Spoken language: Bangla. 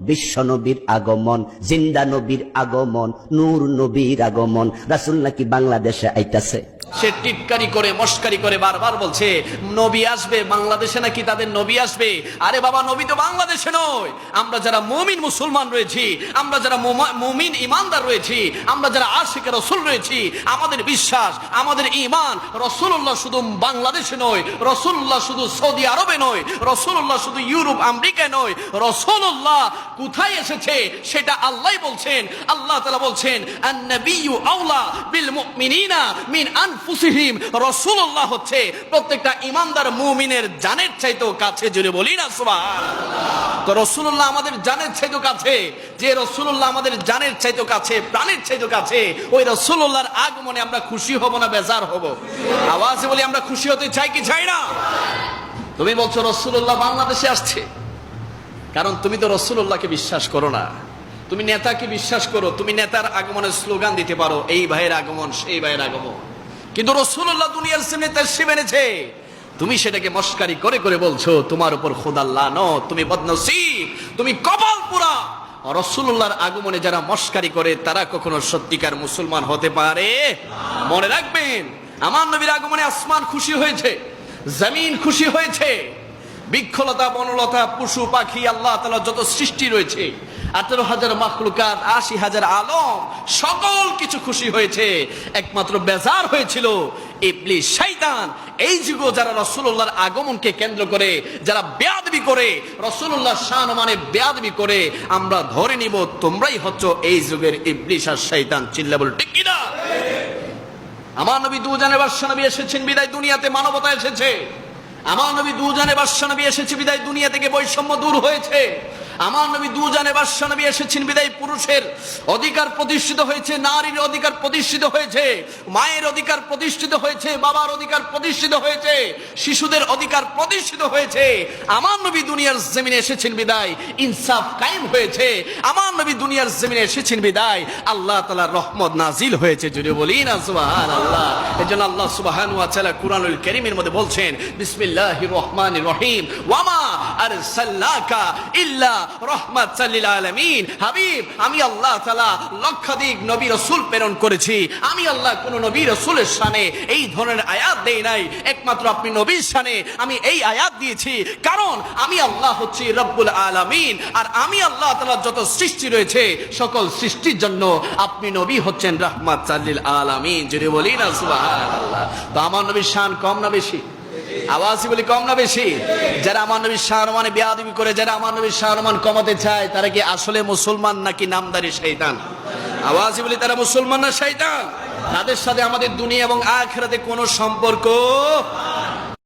বিশ্ব নবীর আগমন, জিন্দা নবীর আগমন, নূর নবীর আগমন। রাসূল নাকি বাংলাদেশে আইতাছে। সে টিটকারি করে মস্কারি করে বারবার বলছে নবী আসবে বাংলাদেশে, নাকি তাদের নবী আসবে। আরে বাবা, নবী তো বাংলাদেশে নয়। আমরা যারা মুমিন মুসলমান রয়েছি, আমরা যারা মুমিন ইমানদার রয়েছি, আমরা যারা আশিক রাসূল রয়েছি, আমাদের বিশ্বাস, আমাদের ঈমান, রাসূলুল্লাহ শুধু বাংলাদেশে নয়, রাসূলুল্লাহ শুধু সৌদি আরবে নয়, রাসূলুল্লাহ শুধু ইউরোপ আমেরিকায় নয়। রাসূলুল্লাহ কোথায় এসেছে সেটা আল্লাহই বলছেন। আল্লাহ তাআলা বলছেন আন-নাবিয়্যু আওলা বিল মুমিনিনা মিন আনফুসিহিম। রাসূলুল্লাহ হচ্ছে প্রত্যেকটা ঈমানদার মুমিনের জানের চাইতেও কাছে। জুড়ে বলি না সুবহানাল্লাহ। তো রাসূলুল্লাহ আমাদের জানের চাইতেও কাছে। যে রাসূলুল্লাহ আমাদের জানের চাইতেও কাছে, প্রাণের চাইতেও কাছে, ওই রাসূলুল্লাহর আগমনে আমরা খুশি হব না বেজার হব? আওয়াজে বলি আমরা খুশি হতে চাই কি চাই না? তুমি বলছো রাসূলুল্লাহ বাংলাদেশে আসছে, কারণ তুমি তো রাসূলুল্লাহকে বিশ্বাস করো না। তুমি নেতাকে বিশ্বাস করো, তুমি নেতার আগমনের স্লোগান দিতে পারো, এই ভাইয়ের আগমন, সেই ভাইয়ের আগমন। কিন্তু রাসূলুল্লাহ দুনিয়ার সামনে তাশরীফ এনেছে, তুমি সেটাকে মস্কারি করে করে বলছো তোমার উপর খোদার লানত, তুমি বদনসিব, তুমি কপাল পোড়া। রাসূলুল্লাহর আগমনে যারা মস্কারি করে তারা কখনো সত্যিকার মুসলমান হতে পারে? মনে রাখবেন, আমার নবীর আগমনে আসমান খুশি হয়েছে, জমিন খুশি হয়েছে, বৃক্ষলতা বনলতা পশু পাখি আল্লাহ তাআলা যত সৃষ্টি রয়েছে, 18,000 মাখলুকাত, 80,000 আলম, সকল কিছু খুশি হয়েছে। একমাত্র বেজার হয়েছিল ইবলিস শয়তান। এই যুগে যারা রাসূলুল্লাহর আগমনকে কেন্দ্র করে যারা বেয়াদবি করে, রাসূলুল্লাহর সম্মানে বেয়াদবি করে, আমরা ধরে নিব তোমরাই হচ্ছো এই যুগের ইবলিস আর শয়তান। চিল্লা বল ঠিক কিনা? আমার নবী দুজানে বাদশা নবী এসেছেন বিদায় দুনিয়াতে মানবতা এসেছে। আমার নবী দুজানে বাদশা নবী এসেছে বিদায় দুনিয়া থেকে বৈষম্য দূর হয়েছে। আমার নবী দুজানে বাদশা নবী এসেছেন বিদায় পুরুষের অধিকার প্রতিষ্ঠিত হয়েছে, নারীর অধিকার প্রতিষ্ঠিত হয়েছে, মায়ের অধিকার প্রতিষ্ঠিত হয়েছে, বাবার অধিকার প্রতিষ্ঠিত হয়েছে, শিশুদের অধিকার প্রতিষ্ঠিত হয়েছে। আমার নবী দুনিয়ার জমিনে এসেছেন বিদায় ইনসাফ কায়েম হয়েছে। আমার নবী দুনিয়ার জমিনে এসেছেন বিদায় আল্লাহ তাআলার রহমত নাজিল হয়েছে। জুড়ে বলি না সুবহানাল্লাহ। এজন্য আল্লাহ সুবহানাহু ওয়া তাআলা কুরআনুল কারীমের মধ্যে বলছেন বিসমিল্লাহির রহমানির রহিম, ওয়ামা আরসালনাকা ইল্লা রাহমাতাল লিল আলামিন। হাবিব, আমি আল্লাহ তাআলা লক্ষাধিক নবী রাসূল প্রেরণ করেছি। আমি আল্লাহ কোন নবী রাসূলের শানে এই ধরনের আয়াত দেই নাই, একমাত্র আপনি নবীর শানে আমি এই আয়াত দিয়েছি। কারণ আমি আল্লাহ হচ্ছি রব্বুল আলামিন, আর আমি আল্লাহ তাআলা যত সৃষ্টি রয়েছে সকল সৃষ্টির জন্য আপনি নবী হচ্ছেন রাহমাতাল লিল আলামিন। যদি বলি না সুবহানাল্লাহ। তো আমার নবীর শান কম না বেশি? আওয়াজে বলি কম না বেশি? যারা আমার নবীর সম্মানে বেয়াদবি করে, যারা আমার নবীর সম্মান কমাতে চায়, তারা কি আসলে মুসলমান নাকি নামদারি শয়তান? আওয়াজে বলি তারা মুসলমান না শয়তান? তাদের সাথে আমাদের দুনিয়া এবং আখিরাতে কোনো সম্পর্ক